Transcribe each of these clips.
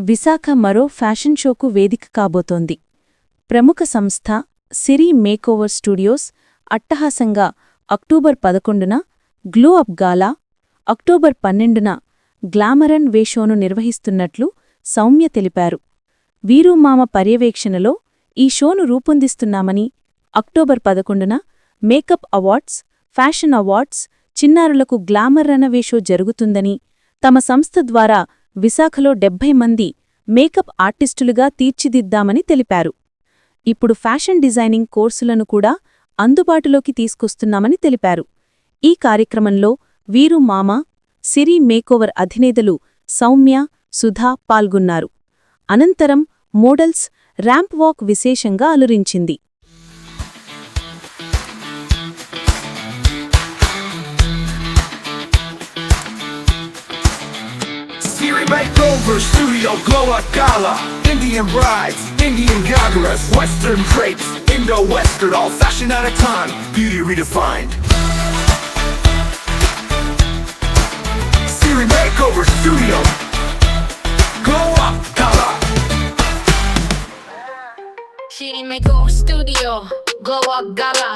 విశాఖ మరో ఫ్యాషన్ షోకు వేదిక కాబోతోంది. ప్రముఖ సంస్థ సిరి మేకోవర్ స్టూడియోస్ అట్టహాసంగా అక్టోబర్ 11న గ్లో అప్ గాలా, అక్టోబర్ 12న గ్లామరన్ వే షోను నిర్వహిస్తున్నట్లు సౌమ్య తెలిపారు. వీరూమామ పర్యవేక్షణలో ఈ షోను రూపొందిస్తున్నామని, అక్టోబర్ 11న మేకప్ అవార్డ్స్, ఫ్యాషన్ అవార్డ్స్, చిన్నారులకు గ్లామర్ రనవే షో జరుగుతుందని, తమ సంస్థ ద్వారా విశాఖలో 70 మంది మేకప్ ఆర్టిస్టులుగా తీర్చిదిద్దామని తెలిపారు. ఇప్పుడు ఫ్యాషన్ డిజైనింగ్ కోర్సులను కూడా అందుబాటులోకి తీసుకొస్తున్నామని తెలిపారు. ఈ కార్యక్రమంలో వీరు మామ, సిరి మేకోవర్ అధినేతలు సౌమ్య, సుధా పాల్గొన్నారు. అనంతరం మోడల్స్ ర్యాంప్ వాక్ విశేషంగా అలురించింది. Siri Makeover Studio Glow Up Gala, Indian brides, Indian gagaras, Western drapes, Indo-Western, all fashion at a time, beauty redefined. Siri Makeover Studio Glow Up Gala. Siri Makeover Studio Glow Up Gala,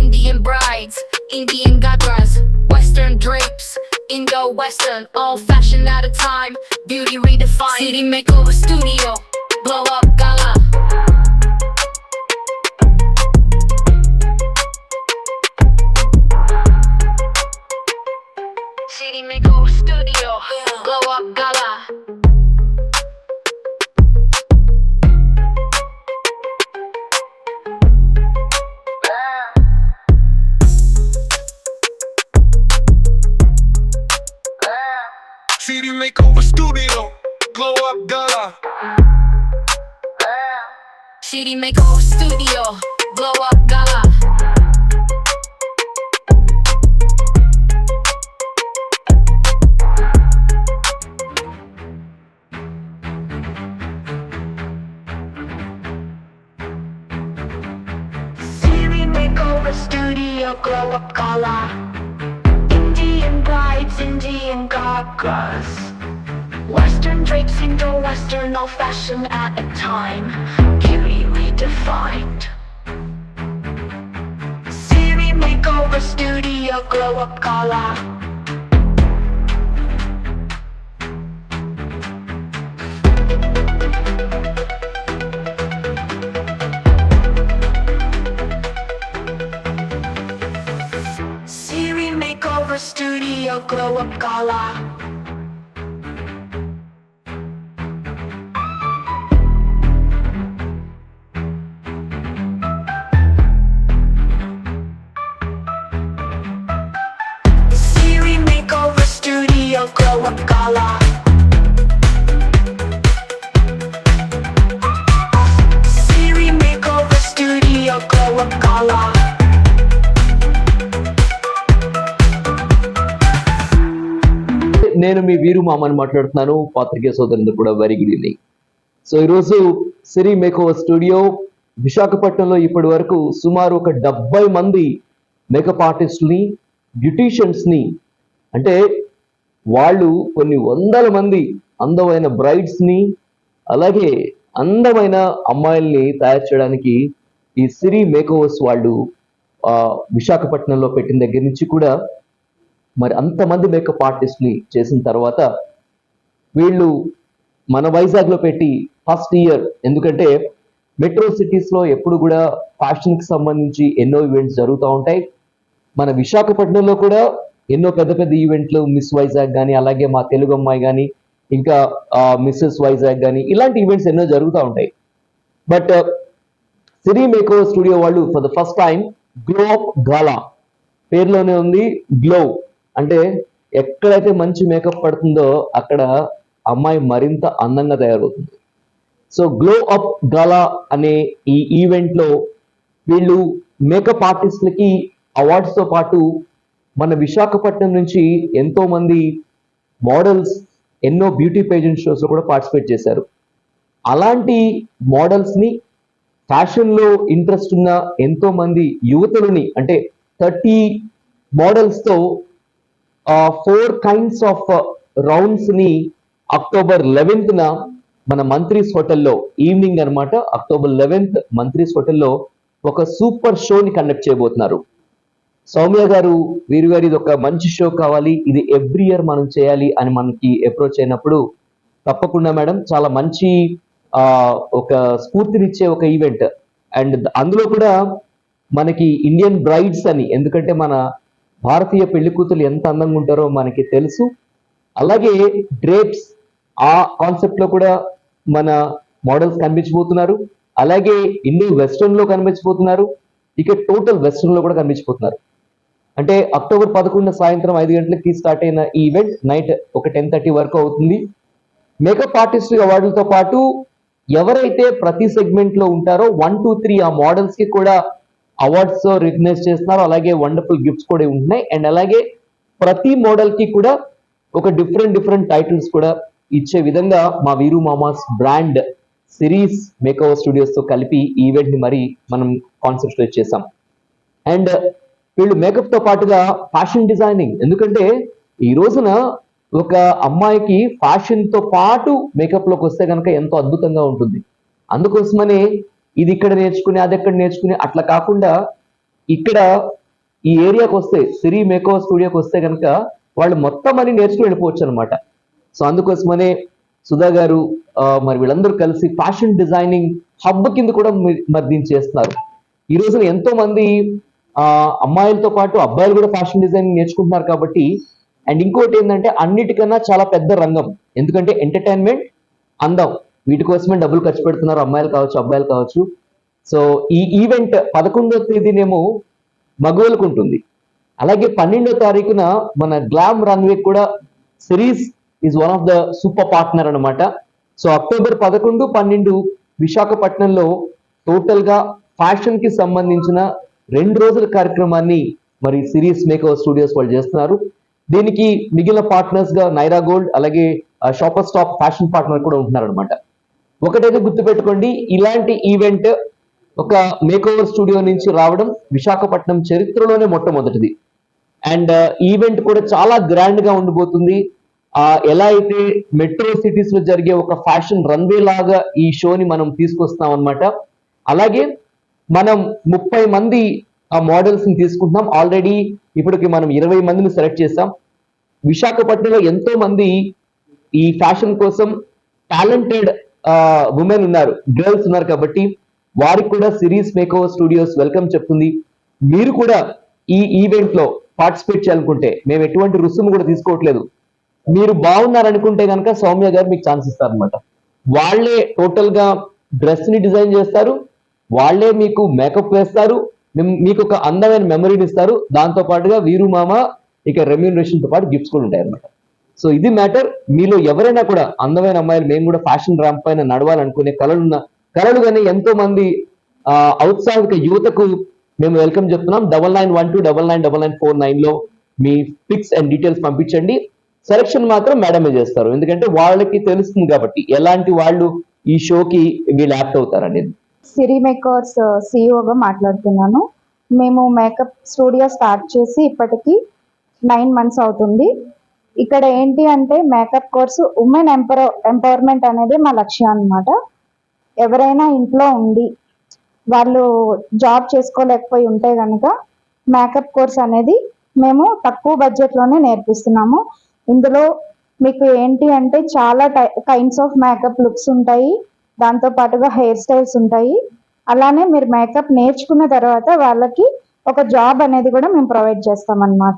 Indian brides, Indian gagaras, Western drapes, Indo-Western, all fashion at a time, beauty redefined. City Makeover Studio, Glow Up Gala. City Makeover Studio, Glow Up Gala. City Makeover Studio Glow Up Gala. City Makeover Studio, Glow Up Gala. City Makeover Studio, Glow Up Gala. Indian brides, Indian gagas, Western drapes, Indo-Western, all fashion at a time, beauty redefined. Siri Makeover Studio, Glow Up Gala. Siri Makeover Studio, Glow Up Gala. Siri Makeover Studio, Glow Up Gala. Siri Makeover Studio, Glow Up Gala. నేను మీ వీరు మామని మాట్లాడుతున్నాను. పాత్రికేయ సోదరులందరూ కూడా very good evening. So ఈరోజు సిరి makeover studio విశాఖపట్నంలో ఇప్పటి వరకు సుమారు ఒక 70 మంది మేకప్ ఆర్టిస్టుల్ని, బ్యూటీషియన్స్ని, అంటే వాళ్ళు కొన్ని వందల మంది అందమైన బ్రైడ్స్ని, అలాగే అందమైన అమ్మాయిల్ని తయారు చేయడానికి ఈ సిరి మేకోవర్స్ వాళ్ళు విశాఖపట్నంలో పెట్టిన దగ్గర నుంచి కూడా మరి అంతమంది మేకప్ ఆర్టిస్ట్ని చేసిన తర్వాత వీళ్ళు మన వైజాగ్లో పెట్టి ఫస్ట్ ఇయర్, ఎందుకంటే మెట్రో సిటీస్లో ఎప్పుడు కూడా ఫ్యాషన్కి సంబంధించి ఎన్నో ఈవెంట్స్ జరుగుతూ ఉంటాయి. మన విశాఖపట్నంలో కూడా ఎన్నో పెద్ద పెద్ద ఈవెంట్లు, మిస్ వైజాగ్ కానీ, అలాగే మా తెలుగు అమ్మాయి కానీ, ఇంకా మిస్సెస్ వైజాగ్ కానీ, ఇలాంటి ఈవెంట్స్ ఎన్నో జరుగుతూ ఉంటాయి. బట్ సిరి మేకోవర్ స్టూడియో వాళ్ళు for the first time glow up gala, పేరులోనే ఉంది గ్లో, అంటే ఎక్కడైతే మంచి మేకప్ పడుతుందో అక్కడ అమ్మాయి మరింత అందంగా తయారవుతుంది. సో గ్లో అప్ గాలా అనే ఈ ఈవెంట్లో వీళ్ళు మేకప్ ఆర్టిస్టులకి అవార్డ్స్తో పాటు మన విశాఖపట్నం నుంచి ఎంతోమంది మోడల్స్ ఎన్నో బ్యూటీ పేజెంట్ షోస్లో కూడా పార్టిసిపేట్ చేశారు. అలాంటి మోడల్స్ని, ఫ్యాషన్లో ఇంట్రెస్ట్ ఉన్న ఎంతోమంది యువతులని, అంటే 30 మోడల్స్తో 4 kinds ఆఫ్ రౌండ్స్ని అక్టోబర్ 11న మన మంత్రీస్ హోటల్లో ఈవినింగ్ అన్నమాట అక్టోబర్ 11th మంత్రీస్ హోటల్లో ఒక సూపర్ షోని కండక్ట్ చేయబోతున్నారు. సౌమ్య గారు వీరు గారు ఇది ఒక మంచి షో కావాలి, ఇది ఎవ్రీ ఇయర్ మనం చేయాలి అని మనకి అప్రోచ్ అయినప్పుడు తప్పకుండా మేడం చాలా మంచి ఒక స్ఫూర్తినిచ్చే ఒక ఈవెంట్. అండ్ అందులో కూడా మనకి ఇండియన్ బ్రైడ్స్ అని, ఎందుకంటే మన భారతీయ పెళ్లి కూతురు ఎంత అందంగా ఉంటారో మనకి తెలుసు. అలాగే డ్రేప్స్ ఆ కాన్సెప్ట్ లో కూడా మన మోడల్స్ కనిపించబోతున్నారు. అలాగే ఇండియో వెస్ట్రన్ లో కనిపించబోతున్నారు, ఇక టోటల్ వెస్ట్రన్ లో కూడా కనిపించబోతున్నారు. అంటే అక్టోబర్ 11 సాయంత్రం 5 గంటలకి స్టార్ట్ అయిన ఈ ఈవెంట్ నైట్ ఒక 10:30 వరకు అవుతుంది. మేకప్ ఆర్టిస్ట్ అవార్డులతో పాటు ఎవరైతే ప్రతి సెగ్మెంట్ లో ఉంటారో 1, 2, 3 ఆ మోడల్స్ కి కూడా అవార్డ్స్ రికగ్నైజ్ చేస్తున్నారు. అలాగే వండర్ఫుల్ గిఫ్ట్స్ కూడా ఉంటున్నాయి. అండ్ అలాగే ప్రతి మోడల్ కి కూడా ఒక డిఫరెంట్ టైటిల్స్ కూడా ఇచ్చే విధంగా మా వీరు మామాస్ బ్రాండ్ సిరీస్ మేకోవర్ స్టూడియోస్ తో కలిపి ఈవెంట్ ని మరి మనం కాన్సెప్ట్ చేసాం. అండ్ వీళ్ళు మేకప్ తో పాటుగా ఫ్యాషన్ డిజైనింగ్, ఎందుకంటే ఈ రోజున ఒక అమ్మాయికి ఫ్యాషన్ తో పాటు మేకప్ లోకి వస్తే కనుక ఎంతో అద్భుతంగా ఉంటుంది. అందుకోసమనే ఇది ఇక్కడ నేర్చుకుని అది ఎక్కడ నేర్చుకుని అట్లా కాకుండా ఇక్కడ ఈ ఏరియాకి వస్తే సిరీ మేకోవర్ స్టూడియోకి వస్తే కనుక వాళ్ళు మొత్తం అని నేర్చుకుని వెళ్ళిపోవచ్చు అనమాట. సో అందుకోసమనే సుధా గారు మరి వీళ్ళందరూ కలిసి ఫ్యాషన్ డిజైనింగ్ హబ్ కింద కూడా మరి దీన్ని చేస్తున్నారు. ఈ రోజున ఎంతో మంది అమ్మాయిలతో పాటు అబ్బాయిలు కూడా ఫ్యాషన్ డిజైనింగ్ నేర్చుకుంటున్నారు కాబట్టి. అండ్ ఇంకోటి ఏంటంటే అన్నిటికన్నా చాలా పెద్ద రంగం, ఎందుకంటే ఎంటర్టైన్మెంట్, అందం, వీటి కోసమే డబ్బులు ఖర్చు పెడుతున్నారు అమ్మాయిలు కావచ్చు అబ్బాయిలు కావచ్చు. సో ఈ ఈవెంట్ 11వ తేదీనేమో మగవాళ్ళకు ఉంటుంది. అలాగే 12వ తారీఖున మన గ్లామ్ రన్వే కూడా series is one of the super partner అనమాట. సో అక్టోబర్ 11, 12 విశాఖపట్నంలో టోటల్ గా ఫ్యాషన్ కి సంబంధించిన 2 రోజుల కార్యక్రమాన్ని మరి సిరీస్ మేకోవర్ స్టూడియోస్ వాళ్ళు చేస్తున్నారు. దీనికి మిగిలిన పార్ట్నర్స్ గా నైరా గోల్డ్, అలాగే షాపర్ స్టాప్ ఫ్యాషన్ పార్ట్నర్ కూడా ఉంటున్నారు అనమాట. ఒకటైతే గుర్తుపెట్టుకోండి, ఇలాంటి ఈవెంట్ ఒక మేకోవర్ స్టూడియో నుంచి రావడం విశాఖపట్నం చరిత్రలోనే మొట్టమొదటిది. అండ్ ఈవెంట్ కూడా చాలా గ్రాండ్ గా ఉండిపోతుంది. ఎలా అయితే మెట్రో సిటీస్ లో జరిగే ఒక ఫ్యాషన్ రన్వే లాగా ఈ షోని మనం తీసుకొస్తాం అనమాట. అలాగే మనం 30 మంది ఆ మోడల్స్ ని తీసుకుంటున్నాం. ఆల్రెడీ ఇప్పటికి మనం 20 మందిని సెలెక్ట్ చేసాం. విశాఖపట్నంలో ఎంతో మంది ఈ ఫ్యాషన్ కోసం టాలెంటెడ్ ఉమెన్ ఉన్నారు, గర్ల్స్ ఉన్నారు కాబట్టి వారికి కూడా సిరీస్ మేకోవర్ స్టూడియోస్ వెల్కమ్ చెప్తుంది. మీరు కూడా ఈ ఈవెంట్ లో పార్టిసిపేట్ చేయాలనుకుంటే మేము ఎటువంటి రుసుము కూడా తీసుకోవట్లేదు. మీరు బాగున్నారనుకుంటే కనుక సౌమ్య గారు మీకు ఛాన్స్ ఇస్తారు అనమాట. వాళ్ళే టోటల్ గా డ్రెస్ ని డిజైన్ చేస్తారు, వాళ్ళే మీకు మేకప్ వేస్తారు, మీకు ఒక అందమైన మెమరీని ఇస్తారు. దాంతో పాటుగా వీరు మామ ఇక రెమ్యూనరేషన్ తో పాటు గిఫ్ట్స్ కూడా ఉంటాయి అనమాట. సో ఇది మ్యాటర్. మీలో ఎవరైనా కూడా అందమైన అమ్మాయిలు, మేము కూడా ఫ్యాషన్ ర్యాంప్ పైన నడవాలనుకునే కళలు కానీ ఎంతో మంది ఔత్సాహిక యువతకు మేము వెల్కమ్ చెప్తున్నాం. 9912999949 లో మీ పిక్స్ అండ్ డీటెయిల్స్ పంపించండి. సెలక్షన్ మాత్రం మేడమే చేస్తారు, ఎందుకంటే వాళ్ళకి తెలుస్తుంది కాబట్టి ఎలాంటి వాళ్ళు ఈ షోకి వీళ్ళు యాప్ట్ అవుతారనేది. సిరీ మేకర్స్ సిఇఓగా మాట్లాడుతున్నాను. మేము మేకప్ స్టూడియో స్టార్ట్ చేసి ఇప్పటికి 9 months అవుతుంది. ఇక్కడ ఏంటి అంటే మేకప్ కోర్సు ఉమెన్ ఎంపవర్మెంట్ అనేది మా లక్ష్యం అన్నమాట. ఎవరైనా ఇంట్లో ఉండి వాళ్ళు జాబ్ చేసుకోలేకపోయి ఉంటే కనుక మేకప్ కోర్స్ అనేది మేము తక్కువ బడ్జెట్లోనే నేర్పిస్తున్నాము. ఇందులో మీకు ఏంటి అంటే చాలా కైండ్స్ ఆఫ్ మేకప్ లుక్స్ ఉంటాయి, దాంతో పాటుగా హెయిర్ స్టైల్స్ ఉంటాయి. అలానే మీరు మేకప్ నేర్చుకున్న తర్వాత వాళ్ళకి ఒక జాబ్ అనేది కూడా మేము ప్రొవైడ్ చేస్తాం అన్నమాట.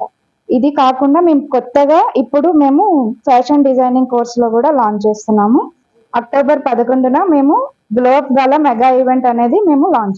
ఇది కాకుండా మేము కొత్తగా ఇప్పుడు మేము ఫ్యాషన్ డిజైనింగ్ కోర్సులో కూడా లాంచ్ చేస్తున్నాము. అక్టోబర్ 11న మేము గ్లో అప్ గాలా మెగా ఈవెంట్ అనేది మేము లాంచ్